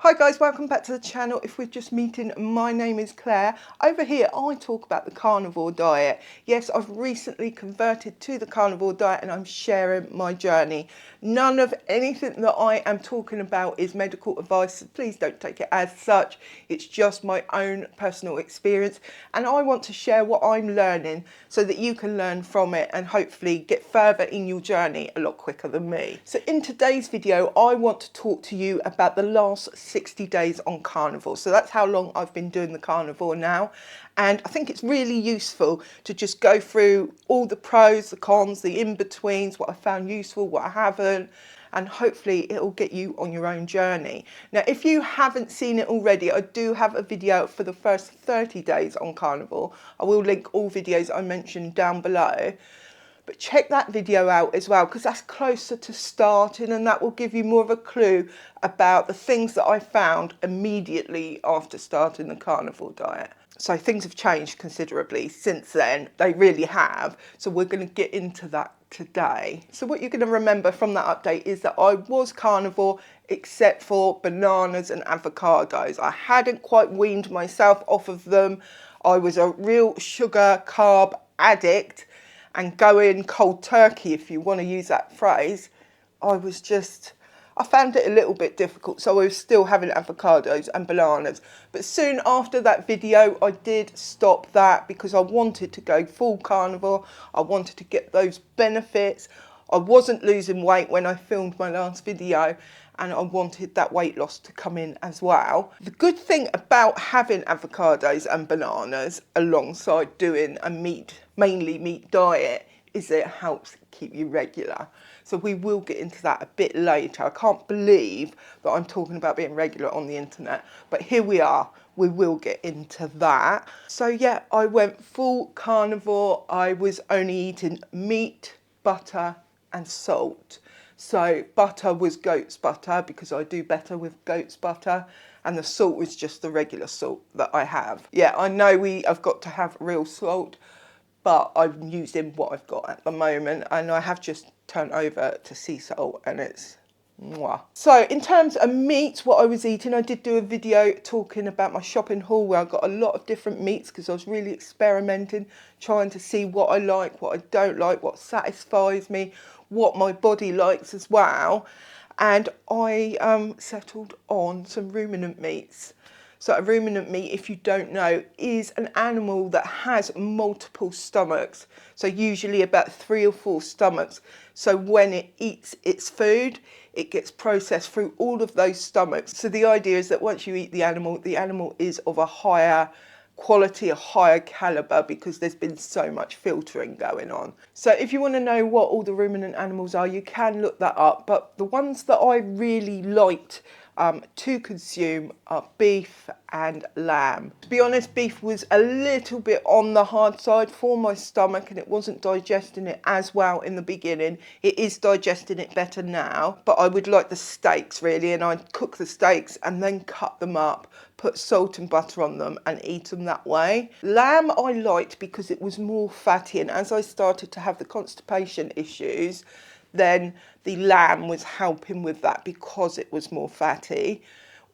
Hi guys, welcome back to the channel. If we're just meeting, my name is Claire. Over here I talk about the carnivore diet. Yes, I've recently converted to the carnivore diet and I'm sharing my journey. None of anything that I am talking about is medical advice, so please don't take it as such. It's just my own personal experience and I want to share what I'm learning so that you can learn from it and hopefully get further in your journey a lot quicker than me. So in today's video I want to talk to you about the last 60 days on carnivore. So that's how long I've been doing the carnivore now. And I think it's really useful to just go through all the pros, the cons, the in-betweens, what I found useful, what I haven't, and hopefully it'll get you on your own journey. Now, if you haven't seen it already, I do have a video for the first 30 days on carnivore. I will link all videos I mentioned down below. But check that video out as well, because that's closer to starting and that will give you more of a clue about the things that I found immediately after starting the carnivore diet. So things have changed considerably since then. They really have. So we're going to get into that today. So what you're going to remember from that update is that I was carnivore except for bananas and avocados. I hadn't quite weaned myself off of them. I was a real sugar carb addict. And going cold turkey, if you want to use that phrase, I found it a little bit difficult. So I was still having avocados and bananas. But soon after that video, I did stop that because I wanted to go full carnivore. I wanted to get those benefits. I wasn't losing weight when I filmed my last video and I wanted that weight loss to come in as well. The good thing about having avocados and bananas alongside doing a mainly meat diet is that it helps keep you regular. So we will get into that a bit later. I can't believe that I'm talking about being regular on the internet, but here we are. We will get into that. So yeah, I went full carnivore. I was only eating meat, butter and salt. So butter was goat's butter because I do better with goat's butter, and the salt was just the regular salt that I have. Yeah, I know I've got to have real salt, but I'm using what I've got at the moment, and I have just turned over to sea salt and it's mwah. So in terms of meat, what I was eating, I did do a video talking about my shopping haul where I got a lot of different meats because I was really experimenting, trying to see what I like, what I don't like, what satisfies me, what my body likes as well. And I settled on some ruminant meats. So a ruminant meat, if you don't know, is an animal that has multiple stomachs. So usually about 3 or 4 stomachs. So when it eats its food, it gets processed through all of those stomachs. So the idea is that once you eat the animal is of a higher quality, a higher caliber, because there's been so much filtering going on. So if you want to know what all the ruminant animals are, you can look that up. But the ones that I really liked to consume are beef and lamb. To be honest, beef was a little bit on the hard side for my stomach and it wasn't digesting it as well in the beginning. It is digesting it better now, but I would like the steaks really, and I'd cook the steaks and then cut them up, put salt and butter on them and eat them that way. Lamb I liked because it was more fatty, and as I started to have the constipation issues, then the lamb was helping with that because it was more fatty.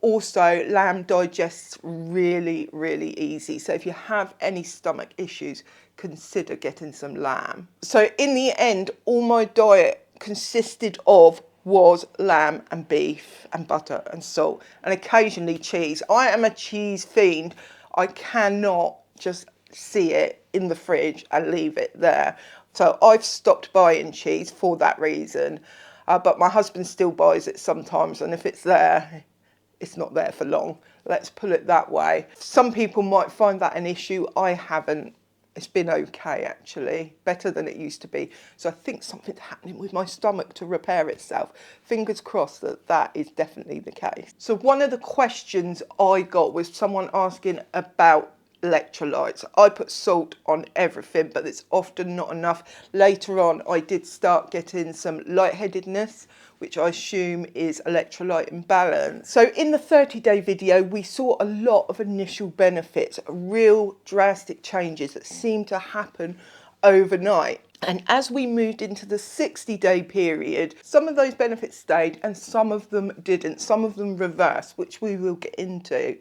Also, lamb digests really, really easy. So if you have any stomach issues, consider getting some lamb. So in the end, all my diet consisted of was lamb and beef and butter and salt and occasionally cheese. I am a cheese fiend. I cannot just see it in the fridge and leave it there. So I've stopped buying cheese for that reason, but my husband still buys it sometimes, and if it's there, it's not there for long. Let's put it that way. Some people might find that an issue. I haven't. It's been okay actually, better than it used to be. So I think something's happening with my stomach to repair itself. Fingers crossed that that is definitely the case. So one of the questions I got was someone asking about electrolytes. I put salt on everything, but it's often not enough. Later on, I did start getting some lightheadedness, which I assume is electrolyte imbalance. So in the 30-day video, we saw a lot of initial benefits, real drastic changes that seem to happen overnight. And as we moved into the 60-day period, some of those benefits stayed and some of them didn't. Some of them reversed, which we will get into.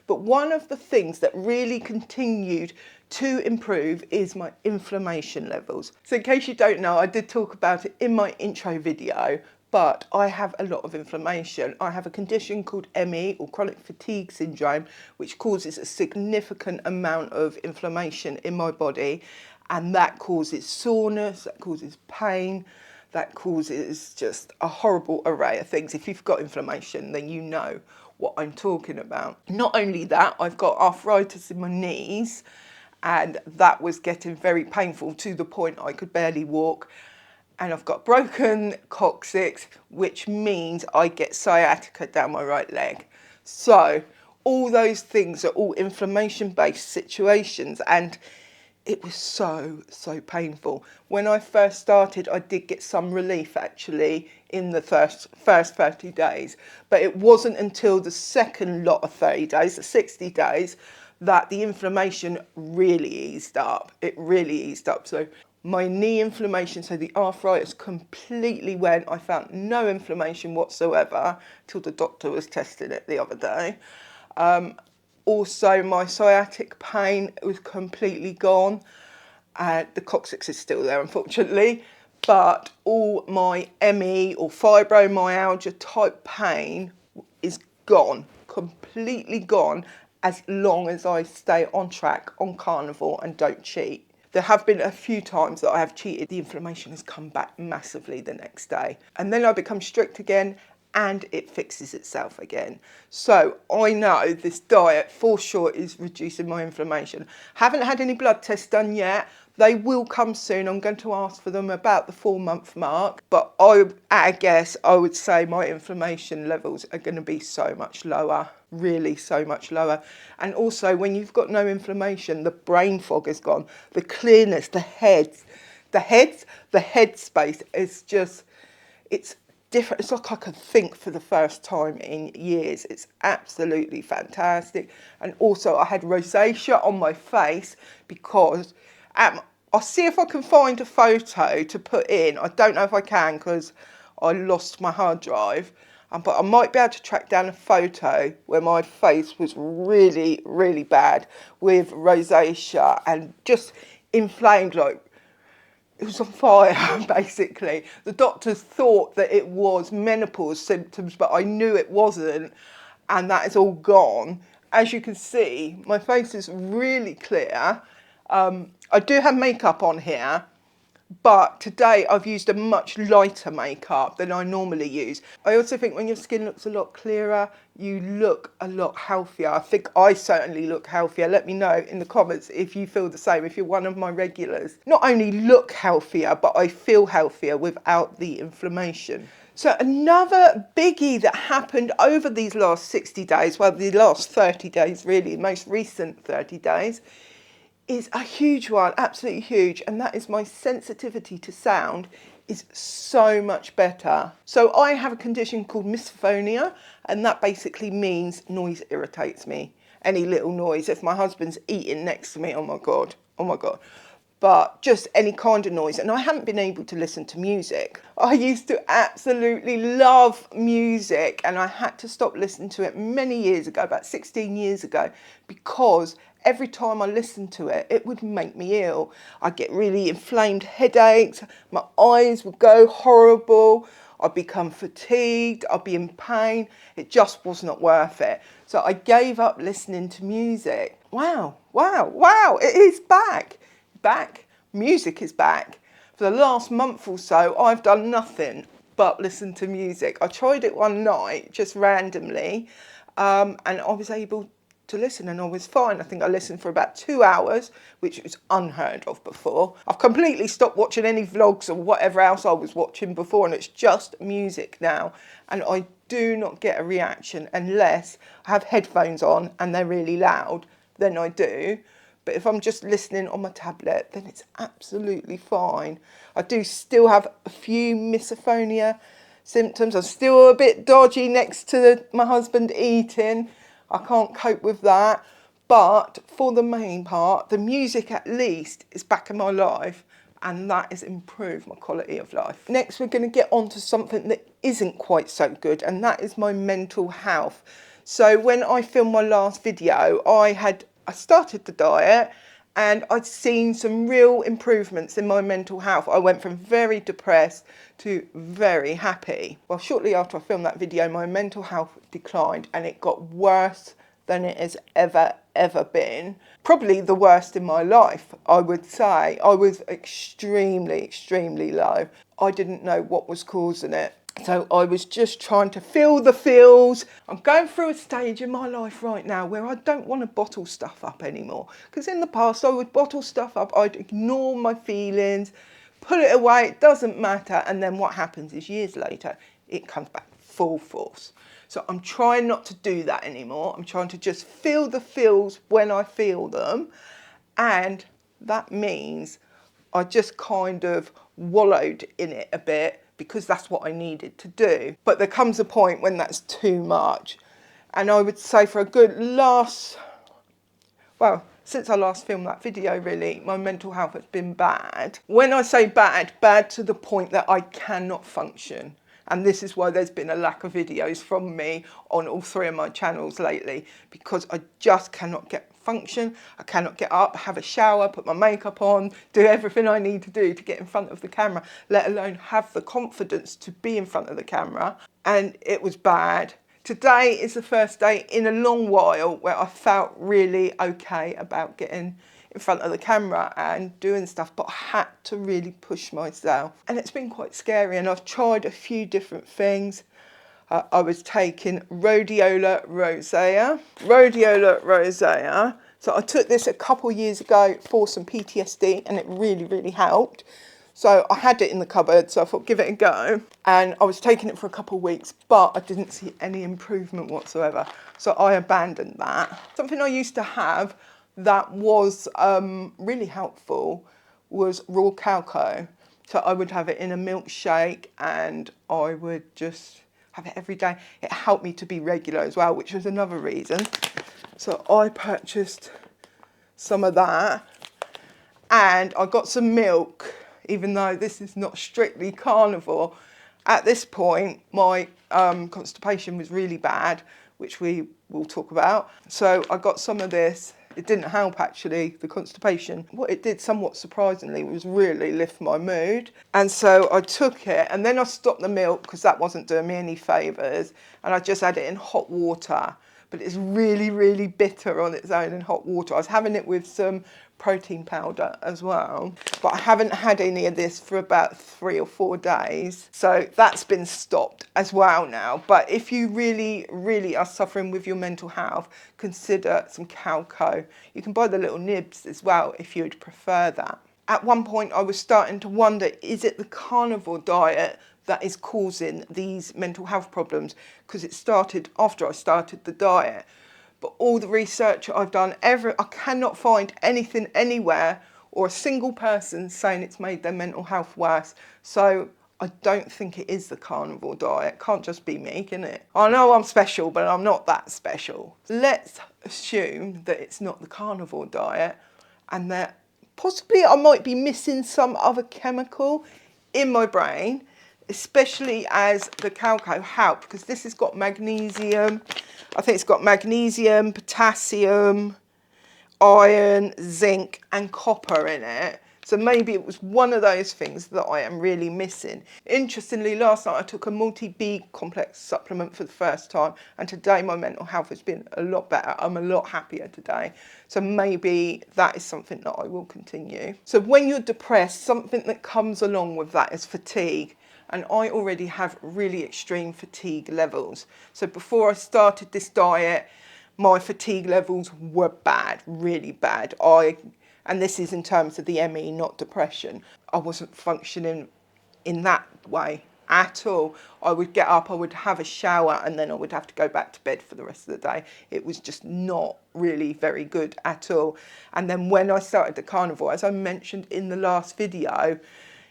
But one of the things that really continued to improve is my inflammation levels. So in case you don't know, I did talk about it in my intro video, but I have a lot of inflammation. I have a condition called ME, or chronic fatigue syndrome, which causes a significant amount of inflammation in my body. And that causes soreness, that causes pain, that causes just a horrible array of things. If you've got inflammation, then you know what I'm talking about. Not only that, I've got arthritis in my knees, and that was getting very painful to the point I could barely walk. And I've got broken coccyx, which means I get sciatica down my right leg. So all those things are all inflammation-based situations, and it was so painful. When I first started, I did get some relief actually in the first 30 days, but it wasn't until the second lot of 30 days, the 60 days, that the inflammation really eased up. It really eased up. So my knee inflammation, so the arthritis completely went. I found no inflammation whatsoever till the doctor was testing it the other day. Also, my sciatic pain was completely gone. The coccyx is still there, unfortunately. But all my ME or fibromyalgia type pain is gone, completely gone, as long as I stay on track on Carnivore and don't cheat. There have been a few times that I have cheated. The inflammation has come back massively the next day. And then I become strict again, and it fixes itself again. So I know this diet for sure is reducing my inflammation. Haven't had any blood tests done yet. They will come soon. I'm going to ask for them about the 4-month mark. But at a guess, I would say my inflammation levels are going to be so much lower, really so much lower. And also when you've got no inflammation, the brain fog is gone, the clearness, the headspace is just, it's different. It's like I can think for the first time in years. It's absolutely fantastic. And also I had rosacea on my face because I'll see if I can find a photo to put in. I don't know if I can because I lost my hard drive. But I might be able to track down a photo where my face was really, really bad with rosacea and just inflamed, like it was on fire, basically. The doctors thought that it was menopause symptoms, but I knew it wasn't, and that is all gone. As you can see, my face is really clear. I do have makeup on here, but today I've used a much lighter makeup than I normally use. I also think when your skin looks a lot clearer, you look a lot healthier. I think I certainly look healthier. Let me know in the comments if you feel the same, if you're one of my regulars. Not only look healthier, but I feel healthier without the inflammation. So another biggie that happened over these last 60 days, well, the last 30 days really, most recent 30 days, is a huge one, absolutely huge, and that is my sensitivity to sound is so much better. So I have a condition called misophonia, and that basically means noise irritates me. Any little noise. If my husband's eating next to me, oh my God. But just any kind of noise. And I haven't been able to listen to music. I used to absolutely love music, and I had to stop listening to it many years ago, about 16 years ago, because every time I listened to it, it would make me ill. I'd get really inflamed headaches, my eyes would go horrible, I'd become fatigued, I'd be in pain. It just was not worth it. So I gave up listening to music. Wow, it is back. Music is back. For the last month or so, I've done nothing but listen to music. I tried it one night, just randomly, and I was able to listen and I was fine. I think I listened for about 2 hours, which was unheard of before. I've completely stopped watching any vlogs or whatever else I was watching before, and it's just music now. And I do not get a reaction unless I have headphones on and they're really loud, then I do. But if I'm just listening on my tablet, then it's absolutely fine. I do still have a few misophonia symptoms. I'm still a bit dodgy next to my husband eating. I can't cope with that. But for the main part, the music at least is back in my life, and that has improved my quality of life. Next, we're going to get on to something that isn't quite so good, and that is my mental health. So when I filmed my last video, I started the diet and I'd seen some real improvements in my mental health. I went from very depressed to very happy. Well, shortly after I filmed that video, my mental health declined and it got worse than it has ever been. Probably the worst in my life, I would say. I was extremely low. I didn't know what was causing it. So I was just trying to feel the feels. I'm going through a stage in my life right now where I don't want to bottle stuff up anymore. Because in the past I would bottle stuff up, I'd ignore my feelings, put it away, it doesn't matter. And then what happens is years later, it comes back full force. So I'm trying not to do that anymore. I'm trying to just feel the feels when I feel them. And that means I just kind of wallowed in it a bit because that's what I needed to do. But there comes a point when that's too much. And I would say for a good since I last filmed that video, really, my mental health has been bad. When I say bad to the point that I cannot function. And this is why there's been a lack of videos from me on all 3 of my channels lately, because I just cannot function. I cannot get up, have a shower, put my makeup on, do everything I need to do to get in front of the camera, let alone have the confidence to be in front of the camera. And it was bad. Today is the first day in a long while where I felt really okay about getting in front of the camera and doing stuff, but I had to really push myself. And it's been quite scary, and I've tried a few different things. I was taking rhodiola rosea. So I took this a couple years ago for some PTSD, and it really helped. So I had it in the cupboard, so I thought, give it a go. And I was taking it for a couple of weeks, but I didn't see any improvement whatsoever. So I abandoned that. Something I used to have that was really helpful was raw cacao. So I would have it in a milkshake and I would just have it every day. It helped me to be regular as well, which was another reason. So I purchased some of that and I got some milk, even though this is not strictly carnivore. At this point, my constipation was really bad, which we will talk about. So I got some of this. It didn't help actually, the constipation. What it did, somewhat surprisingly, was really lift my mood. And so I took it and then I stopped the milk because that wasn't doing me any favours. And I just had it in hot water. But it's really bitter on its own in hot water. I was having it with some protein powder as well. But I haven't had any of this for about 3 or 4 days. So that's been stopped as well now. But if you really are suffering with your mental health, consider some cacao. You can buy the little nibs as well if you'd prefer that. At one point I was starting to wonder, is it the carnivore diet that is causing these mental health problems? Because it started after I started the diet. But all the research I've done, I cannot find anything anywhere or a single person saying it's made their mental health worse. So I don't think it is the carnivore diet. It can't just be me, can it? I know I'm special, but I'm not that special. Let's assume that it's not the carnivore diet and that possibly I might be missing some other chemical in my brain, especially as the cacao helped, because this has got magnesium. I think it's got magnesium, potassium, iron, zinc and copper in it. So maybe it was one of those things that I am really missing. Interestingly, last night I took a multi-B complex supplement for the first time, and today my mental health has been a lot better. I'm a lot happier today. So maybe that is something that I will continue. So when you're depressed, something that comes along with that is fatigue. And I already have really extreme fatigue levels. So before I started this diet, my fatigue levels were bad, really bad. And this is in terms of the ME, not depression. I wasn't functioning in that way at all. I would get up, I would have a shower, and then I would have to go back to bed for the rest of the day. It was just not really very good at all. And then when I started the carnivore, as I mentioned in the last video,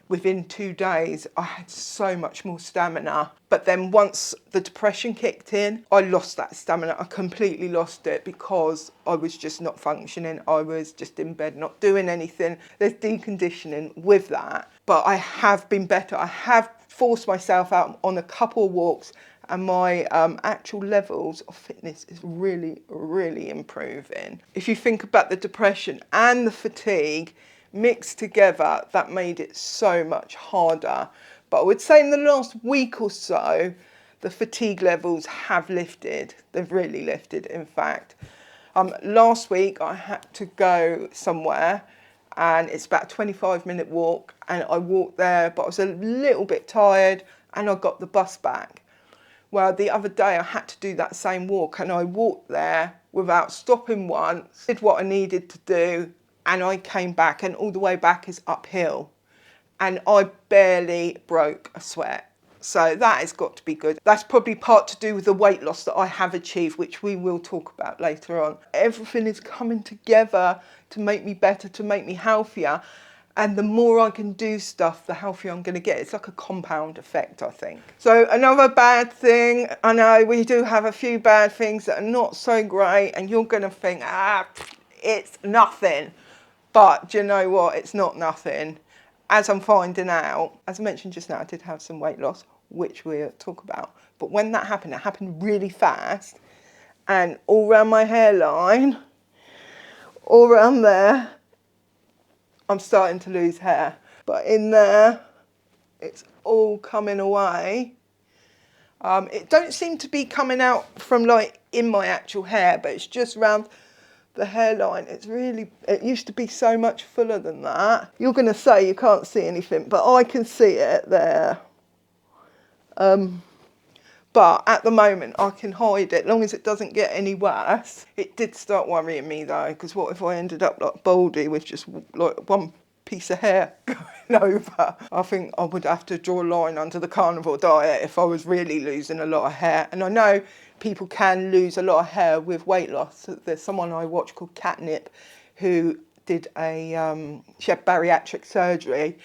within 2 days, I had so much more stamina. But then once the depression kicked in, I lost that stamina. I completely lost it because I was just not functioning. I was just in bed, not doing anything. There's deconditioning with that. But I have been better. I have forced myself out on a couple of walks, and my actual levels of fitness is really, really improving. If you think about the depression and the fatigue mixed together, that made it so much harder. But I would say in the last week or so, the fatigue levels have lifted. They've really lifted, in fact. Last week I had to go somewhere, and it's about a 25-minute walk, and I walked there, but I was a little bit tired, and I got the bus back. Well, the other day I had to do that same walk, and I walked there without stopping once, did what I needed to do, and I came back, and all the way back is uphill. And I barely broke a sweat. So that has got to be good. That's probably part to do with the weight loss that I have achieved, which we will talk about later on. Everything is coming together to make me better, to make me healthier. And the more I can do stuff, the healthier I'm going to get. It's like a compound effect, I think. So another bad thing, I know we do have a few bad things that are not so great, and you're going to think, it's nothing. But do you know what? It's not nothing. As I'm finding out, as I mentioned just now, I did have some weight loss, which we'll talk about. But when that happened, it happened really fast. And all around my hairline, all around there, I'm starting to lose hair. But in there, it's all coming away. It don't seem to be coming out from like in my actual hair, but it's just around the hairline. It used to be so much fuller than that. You're going to say you can't see anything, but I can see it there. But at the moment I can hide it, as long as it doesn't get any worse. It did start worrying me though, because what if I ended up like Baldy with just like one piece of hair going over? I think I would have to draw a line under the carnivore diet if I was really losing a lot of hair. And I know people can lose a lot of hair with weight loss. There's someone I watch called Catnip who did she had bariatric surgery,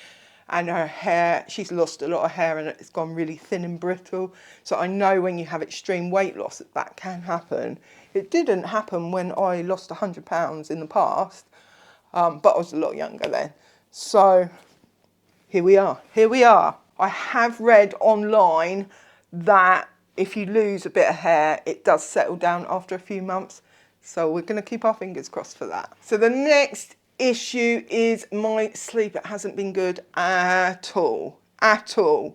and her hair, she's lost a lot of hair and it's gone really thin and brittle. So I know when you have extreme weight loss that can happen. It didn't happen when I lost 100 pounds in the past, but I was a lot younger then. So here we are. I have read online that if you lose a bit of hair, it does settle down after a few months. So we're going to keep our fingers crossed for that. So the next issue is my sleep. It hasn't been good at all.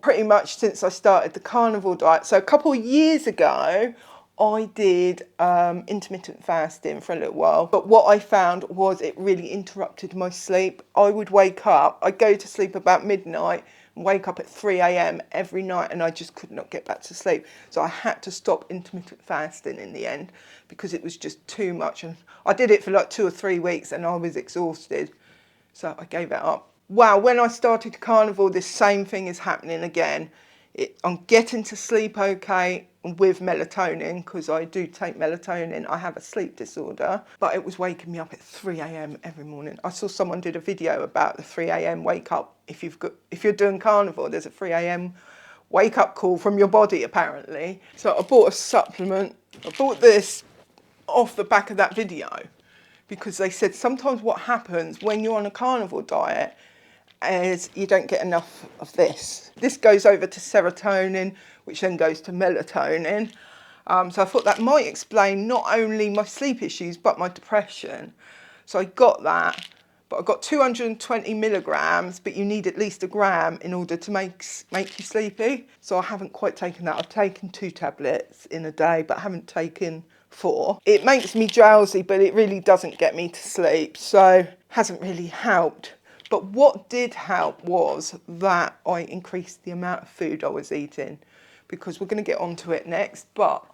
Pretty much since I started the carnivore diet. So a couple of years ago, I did intermittent fasting for a little while. But what I found was it really interrupted my sleep. I would wake up, I'd go to sleep about midnight, wake up at 3 a.m. every night, and I just could not get back to sleep. So I had to stop intermittent fasting in the end because it was just too much. And I did it for like 2 or 3 weeks and I was exhausted. So I gave it up. Wow, when I started carnivore, this same thing is happening again. I'm getting to sleep okay with melatonin, because I do take melatonin. I have a sleep disorder, but it was waking me up at 3 a.m. every morning. I saw someone did a video about the 3 a.m. wake up. If you're doing carnivore, there's a 3 a.m. wake up call from your body apparently. So I bought a supplement. I bought this off the back of that video because they said sometimes what happens when you're on a carnivore diet is you don't get enough of this. This goes over to serotonin, which then goes to melatonin. So I thought that might explain not only my sleep issues, but my depression. So I got that, but I got 220 milligrams, but you need at least a gram in order to make you sleepy. So I haven't quite taken that. I've taken 2 tablets in a day, but I haven't taken 4. It makes me drowsy, but it really doesn't get me to sleep. So hasn't really helped. But what did help was that I increased the amount of food I was eating, because we're going to get onto it next, but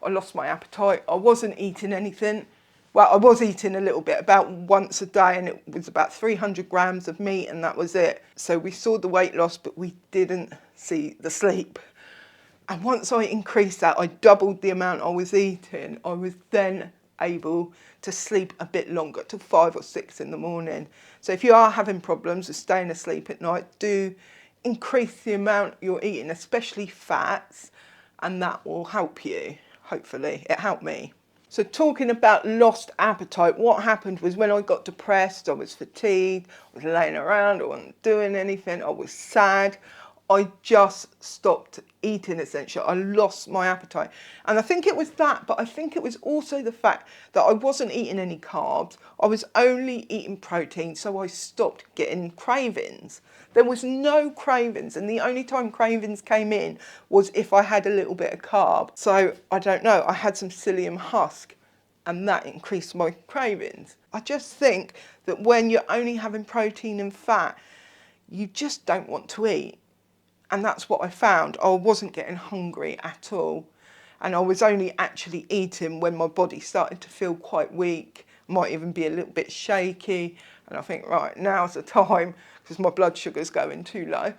I lost my appetite. I wasn't eating anything. Well, I was eating a little bit, about once a day, and it was about 300 grams of meat, and that was it. So we saw the weight loss, but we didn't see the sleep. And once I increased that, I doubled the amount I was eating. I was then able to sleep a bit longer, till 5 or 6 in the morning. So if you are having problems with staying asleep at night, do increase the amount you're eating, especially fats, and that will help you. Hopefully, it helped me. So talking about lost appetite, what happened was when I got depressed, I was fatigued, I was laying around, I wasn't doing anything, I was sad. I just stopped eating essentially. I lost my appetite. And I think it was that, but I think it was also the fact that I wasn't eating any carbs. I was only eating protein, so I stopped getting cravings. There was no cravings, and the only time cravings came in was if I had a little bit of carb. So I don't know, I had some psyllium husk, and that increased my cravings. I just think that when you're only having protein and fat, you just don't want to eat. And that's what I found. I wasn't getting hungry at all. And I was only actually eating when my body started to feel quite weak, might even be a little bit shaky. And I think, right, now's the time, because my blood sugar's going too low.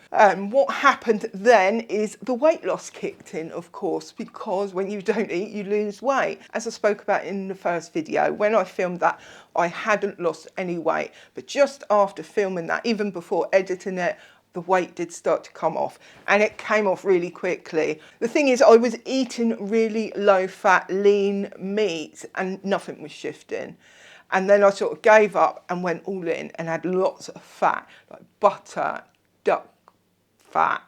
What happened then is the weight loss kicked in, of course, because when you don't eat, you lose weight. As I spoke about in the first video, when I filmed that, I hadn't lost any weight. But just after filming that, even before editing it, the weight did start to come off, and it came off really quickly. The thing is, I was eating really low fat, lean meat, and nothing was shifting. And then I sort of gave up and went all in and had lots of fat, like butter, duck fat,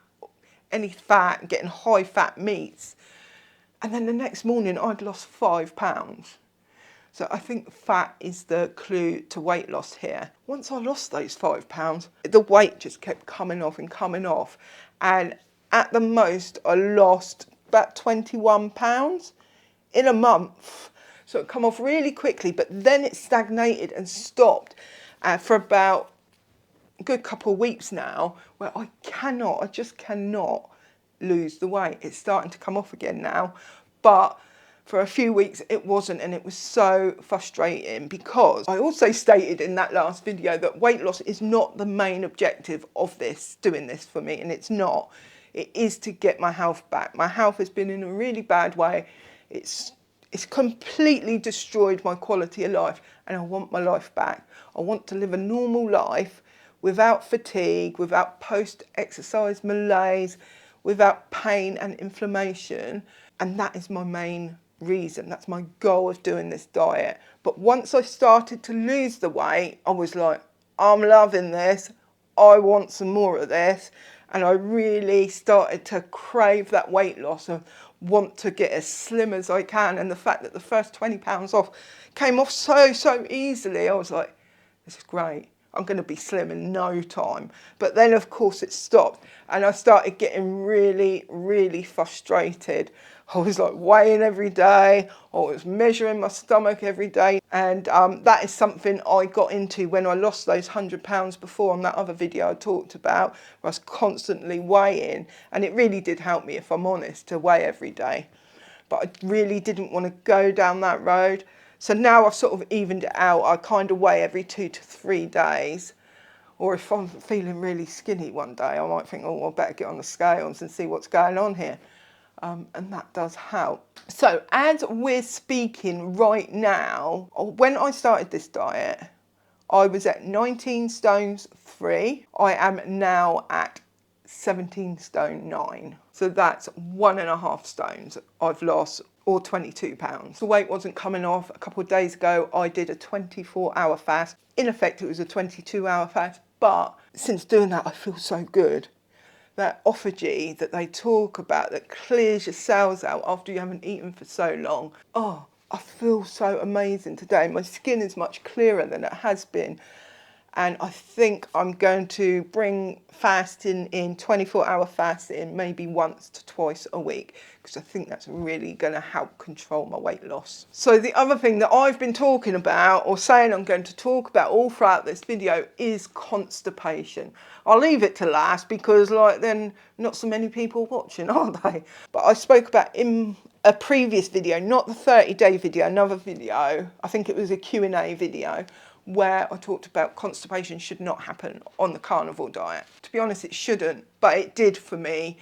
any fat, getting high fat meats. And then the next morning I'd lost 5 pounds. So I think fat is the clue to weight loss here. Once I lost those 5 pounds, the weight just kept coming off and coming off. And at the most, I lost about 21 pounds in a month. So it come off really quickly, but then it stagnated and stopped for about a good couple of weeks now, where I just cannot lose the weight. It's starting to come off again now, but for a few weeks it wasn't, and it was so frustrating because I also stated in that last video that weight loss is not the main objective of doing this for me, and it's not. It is to get my health back. My health has been in a really bad way. It's completely destroyed my quality of life, and I want my life back. I want to live a normal life without fatigue, without post-exercise malaise, without pain and inflammation, and that is my main reason. That's my goal of doing this diet. But once I started to lose the weight, I was like, I'm loving this. I want some more of this. And I really started to crave that weight loss and want to get as slim as I can. And the fact that the first 20 pounds off came off so easily, I was like, this is great. I'm going to be slim in no time. But then, of course, it stopped. And I started getting really frustrated. I was like weighing every day. I was measuring my stomach every day. And that is something I got into when I lost those 100 pounds before on that other video I talked about, where I was constantly weighing. And it really did help me, if I'm honest, to weigh every day. But I really didn't want to go down that road. So now I've sort of evened it out. I kind of weigh every 2 to 3 days. Or if I'm feeling really skinny one day, I might think, oh, I better get on the scales and see what's going on here. And that does help. So as we're speaking right now, when I started this diet, I was at 19 stones 3. I am now at 17 stone 9. So that's 1.5 stones I've lost, or 22 pounds. The weight wasn't coming off. A couple of days ago, I did a 24-hour fast. In effect, it was a 22-hour fast, but since doing that, I feel so good. That autophagy that they talk about, that clears your cells out after you haven't eaten for so long. Oh, I feel so amazing today. My skin is much clearer than it has been. And I think I'm going to bring fasting in, 24-hour fasting, maybe once to twice a week, because I think that's really going to help control my weight loss. So the other thing that I've been talking about, or saying I'm going to talk about all throughout this video, is constipation. I'll leave it to last because then not so many people watching, are they? But I spoke about in a previous video, not the 30-day video, another video, I think it was a Q&A video, where I talked about constipation should not happen on the carnivore diet. To be honest, it shouldn't, but it did for me.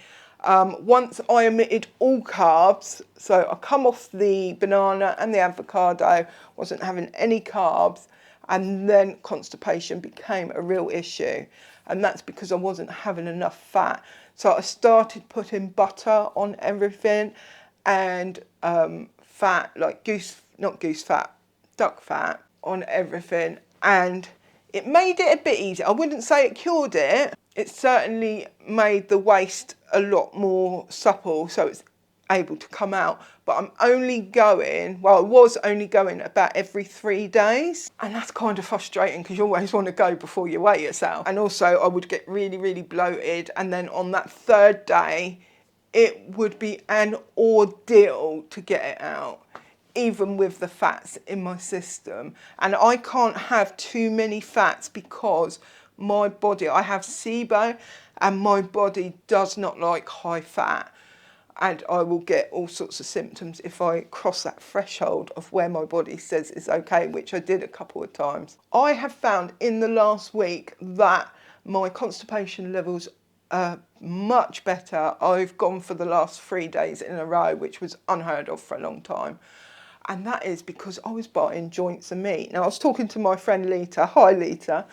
Once I omitted all carbs, so I come off the banana and the avocado, wasn't having any carbs, and then constipation became a real issue. And that's because I wasn't having enough fat. So I started putting butter on everything and fat, like duck fat on everything. And it made it a bit easier. I wouldn't say it cured it. It certainly made the waste a lot more supple, so it's able to come out. But I was only going about every 3 days. And that's kind of frustrating because you always want to go before you weigh yourself. And also I would get really, really bloated. And then on that 3rd day, it would be an ordeal to get it out, even with the fats in my system. And I can't have too many fats because my body, I have SIBO, and my body does not like high fat. And I will get all sorts of symptoms if I cross that threshold of where my body says is okay, which I did a couple of times. I have found in the last week that my constipation levels are much better. I've gone for the last 3 days in a row, which was unheard of for a long time. And that is because I was buying joints of meat. Now, I was talking to my friend Lita. Hi, Lita.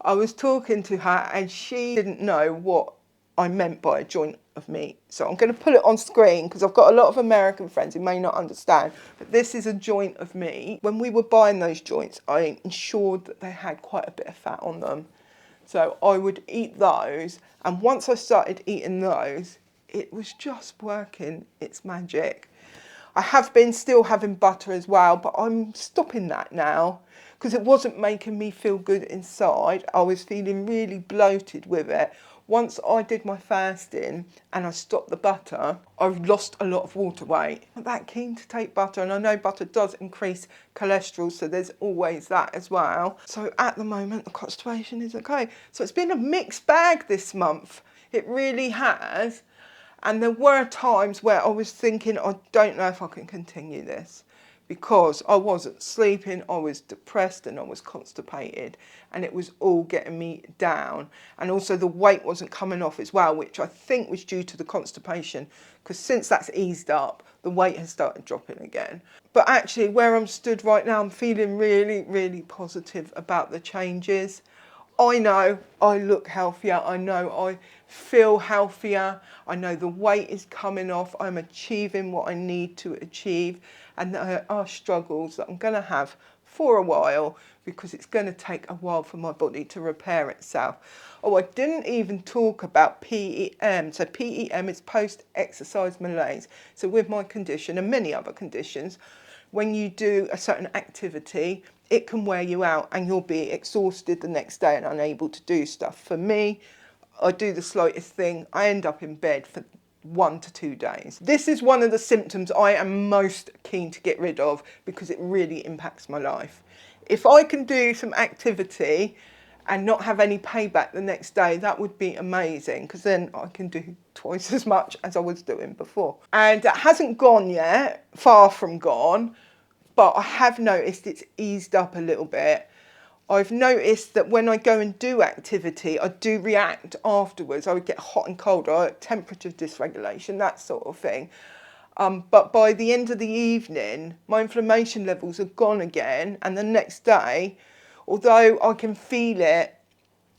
I was talking to her and she didn't know what I meant by a joint of meat. So I'm going to put it on screen because I've got a lot of American friends who may not understand. But this is a joint of meat. When we were buying those joints, I ensured that they had quite a bit of fat on them. So I would eat those. And once I started eating those, it was just working its magic. I have been still having butter as well, but I'm stopping that now because it wasn't making me feel good inside. I was feeling really bloated with it. Once I did my fasting and I stopped the butter, I've lost a lot of water weight. I'm that keen to take butter, and I know butter does increase cholesterol, so there's always that as well. So at the moment, the constipation is okay. So it's been a mixed bag this month. It really has. And there were times where I was thinking, I don't know if I can continue this because I wasn't sleeping, I was depressed and I was constipated, and it was all getting me down. And also the weight wasn't coming off as well, which I think was due to the constipation, because since that's eased up, the weight has started dropping again. But actually where I'm stood right now, I'm feeling really, really positive about the changes. I know I look healthier, I know I feel healthier, I know the weight is coming off, I'm achieving what I need to achieve, and there are struggles that I'm going to have for a while because it's going to take a while for my body to repair itself. Oh, I didn't even talk about PEM. So PEM is post-exercise malaise. So with my condition and many other conditions, when you do a certain activity, it can wear you out and you'll be exhausted the next day and unable to do stuff. For me, I do the slightest thing, I end up in bed for 1 to 2 days. This is one of the symptoms I am most keen to get rid of because it really impacts my life. If I can do some activity and not have any payback the next day, that would be amazing, because then I can do twice as much as I was doing before. And it hasn't gone yet, far from gone, but I have noticed it's eased up a little bit. I've noticed that when I go and do activity, I do react afterwards. I would get hot and cold, or temperature dysregulation, that sort of thing. But by the end of the evening, my inflammation levels are gone again. And the next day, although I can feel it,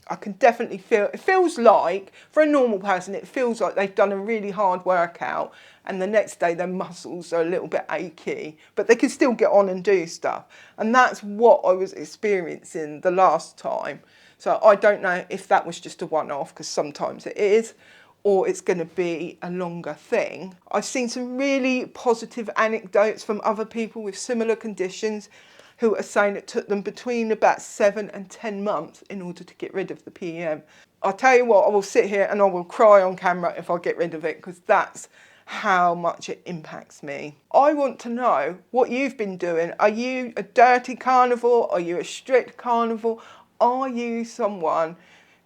I can definitely feel, it feels like, for a normal person, it feels like they've done a really hard workout and the next day their muscles are a little bit achy, but they can still get on and do stuff. And that's what I was experiencing the last time. So I don't know if that was just a one-off, because sometimes it is, or it's going to be a longer thing. I've seen some really positive anecdotes from other people with similar conditions who are saying it took them between about 7 and 10 months in order to get rid of the PEM. I'll tell you what, I will sit here and I will cry on camera if I get rid of it, because that's how much it impacts me. I want to know what you've been doing. Are you a dirty carnivore? Are you a strict carnivore? Are you someone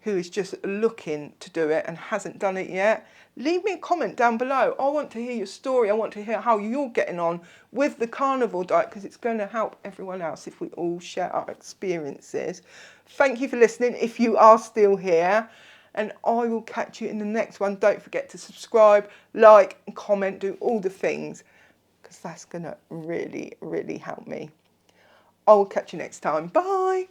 who is just looking to do it and hasn't done it yet? Leave me a comment down below. I want to hear your story. I want to hear how you're getting on with the carnivore diet, because it's going to help everyone else if we all share our experiences. Thank you for listening if you are still here. and I will catch you in the next one. Don't forget to subscribe, like, and comment, do all the things, because that's going to really, really help me. I will catch you next time. Bye.